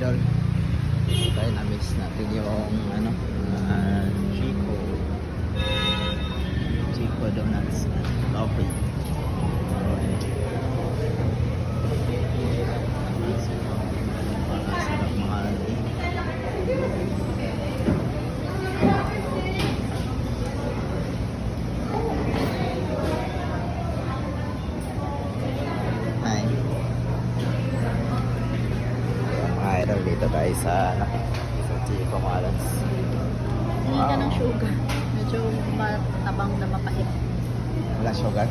idol. Tayo na-miss natin yung ano, Chico. Chico Donuts. Coffee. Sarap mga auntie. Hi. Mga idol, dito tayo sa Chico Malans. Hindi ka ng sugar. Medyo matabang na mapait. Wala sugar?